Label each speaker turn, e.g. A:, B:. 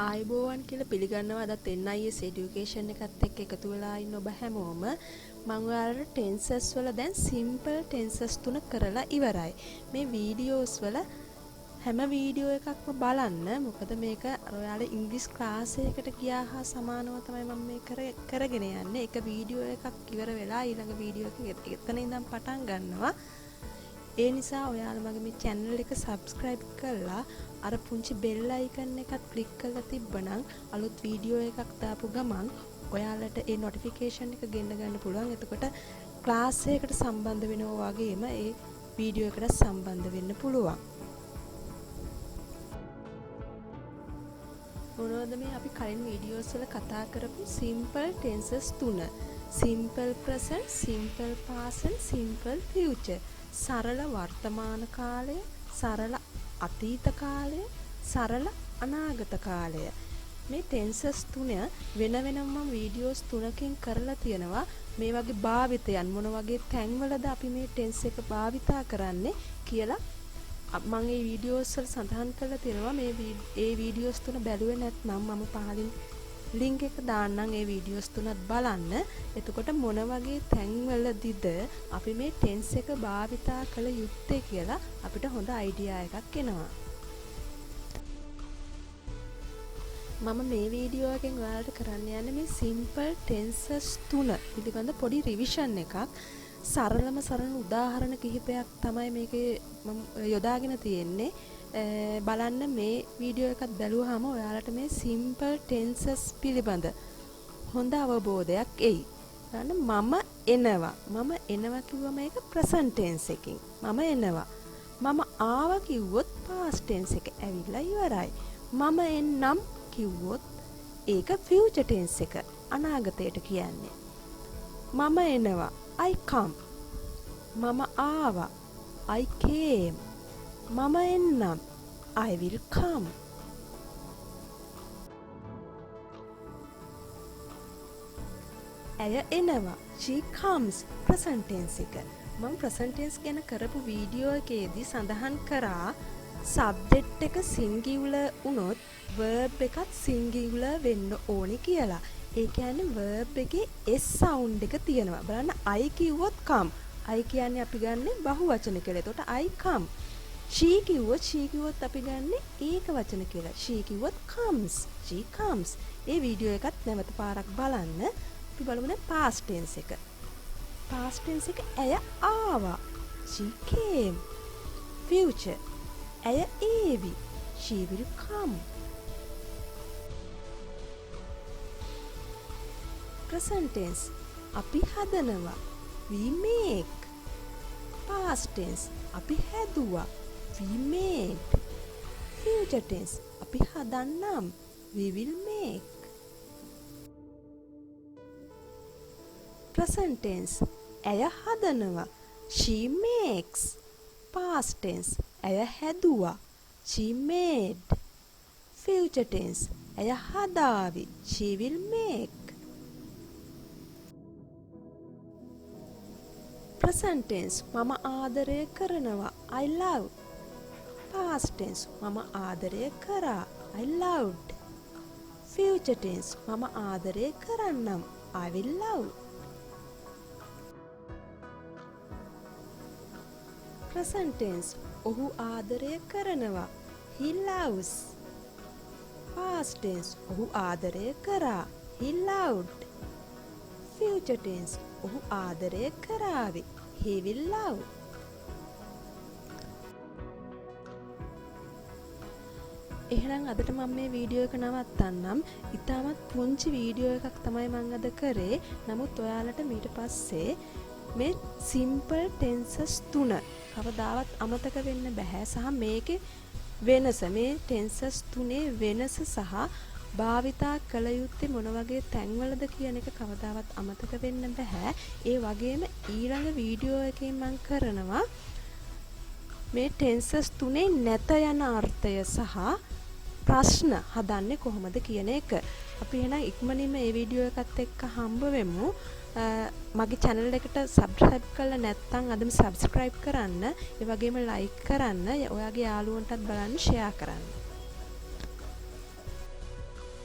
A: ආයිබෝවන් කියලා පිළිගන්නවා අදත් NIS education එකත් එක්ක එකතු වෙලා ඉන්න ඔබ හැමෝම මම ඔයාලට tenses වල දැන් simple tenses තුන කරලා ඉවරයි. මේ වීඩියෝස් වල හැම වීඩියෝ එකක්ම බලන්න. මොකද මේක ඔයාලා ඉංග්‍රීසි ක්ලාස් එකකට ගියා හා සමානව තමයි මම මේ කරගෙන යන්නේ. එක වීඩියෝ එකක් ඉවර වෙලා ඊළඟ වීඩියෝ එක එතන ඉඳන් පටන් ගන්නවා. ඒ නිසා ඔයාලා මගේ මේ channel එක subscribe කරලා අර පුංචි bell icon එකත් click කරලා තිබ්බනම් අලුත් වීඩියෝ එකක් දාපු ගමන් ඔයාලට ඒ notification එක ගෙන්න ගන්න පුළුවන්. එතකොට ක්ලාස් එකකට සම්බන්ධ වෙනවා වගේම ඒ වීඩියෝ එකට සම්බන්ධ වෙන්න පුළුවන්. මොනවද මේ අපි කලින් වීඩියෝස් වල කතා කරපු simple tenses තුන? simple present, simple past and simple future. සරල වර්තමාන කාලය, සරල අතීත කාලය, සරල අනාගත කාලය. මේ tenses තුන වෙන වෙනම වීඩියෝස් තුනකින් කරලා තියෙනවා. මේ වගේ භාවිතයන් මොන වගේ තැන්වලද අපි මේ tense එක භාවිතා කරන්නේ කියලා මම මේ වීඩියෝස් වල සඳහන් කරලා තියෙනවා. මේ වීඩියෝස් තුන බැලුවේ නැත්නම් මම පහලින් ලින්ක් එක දාන්නම් ඒ වීඩියෝස් තුනත් බලන්න. එතකොට මොන වගේ තැන්වලදීද අපි මේ tense එක භාවිතා කළ යුත්තේ කියලා අපිට හොඳ අයිඩියා එකක් එනවා. මම මේ වීඩියෝ එකෙන් ඔයාලට කරන්න යන්නේ මේ simple tenses තුන පිළිබඳ පොඩි රිවිෂන් එකක්. සරල උදාහරණ කිහිපයක් තමයි මේකේ මම යොදාගෙන තියෙන්නේ. බලන්න මේ වීඩියෝ එකත් බැලුවාම ඔයාලට මේ simple tenses පිළිබඳ හොඳ අවබෝධයක් එයි. බලන්න මම එනවා කිව්වම ඒක present tense එකකින්. මම එනවා. මම ආවා කිව්වොත් past tense එක ඇවිල්ලා ඉවරයි. මම එන්නම් කිව්වොත් ඒක future tense එක අනාගතයට කියන්නේ. මම එනවා I come. මම ආවා I came. මම එන්නම් I will come. ඇය එනවා she comes present tense එක. මම present tense ගැන කරපු වීඩියෝ එකේදී සඳහන් කරා subject එක singular වුණොත් verb එකත් singular වෙන්න ඕනේ කියලා. ඒ කියන්නේ verb එකේ s sound එක තියෙනවා. බලන්න I කිව්වොත් come. I කියන්නේ අපි ගන්නේ බහු වචන කියලා. එතකොට I come. she කිව්වොත් අපි ගන්නේ ඒක වචන කියලා. she කිව්වොත් comes. she comes. A video එකත් නැවත පාරක් බලන්න. අපි බලමු දැන් past tense එක. past tense එක ඇය ආවා. she came. future ඇය ඒවි. she will come. present tense අපි හදනවා. we make. past tense අපි හැදුවා. we made. future tense අපි හදන්නම්. we will make. present tense ඇය හදනවා. she makes. past tense ඇය හැදුවා. she made. future tense ඇය හදාවි. she will make. present tense මම ආදරය කරනවා. I love. past tense මම ආදරය කරා. I loved. future tense මම ආදරය කරන්නම්. I will love. present tense ඔහු ආදරය කරනවා. He loves. past tense ඔහු ආදරය කරා. He loved. future tense ඔහු ආදරය කරාවි. He will love. එහෙනම් අදට මම මේ වීඩියෝ එක නවත්තන්නම්. ඉතාමත් පුංචි වීඩියෝ එකක් තමයි මම අද කරේ. නමුත් ඔයාලට ඊට පස්සේ මේ simple tenses තුන කවදාවත් අමතක වෙන්න බෑ. සහ මේකේ වෙනස මේ tenses තුනේ වෙනස සහ භාවිතා කළ යුත්තේ මොන වගේ තැන්වලද කියන එක කවදාවත් අමතක වෙන්න බෑ. ඒ වගේම ඊළඟ වීඩියෝ එකේ මම කරනවා මේ tenses තුනේ නැත යන අර්ථය සහ ප්‍රශ්න හදන්නේ කොහොමද කියන එක. අපි එහෙනම් ඉක්මනින්ම මේ වීඩියෝ එකත් එක්ක හම්බ වෙමු. මගේ channel එකට subscribe කරලා නැත්නම් අදම subscribe කරන්න. ඒ වගේම like කරන්න. ඔයාගේ යාළුවන්ටත් බලන්න share කරන්න.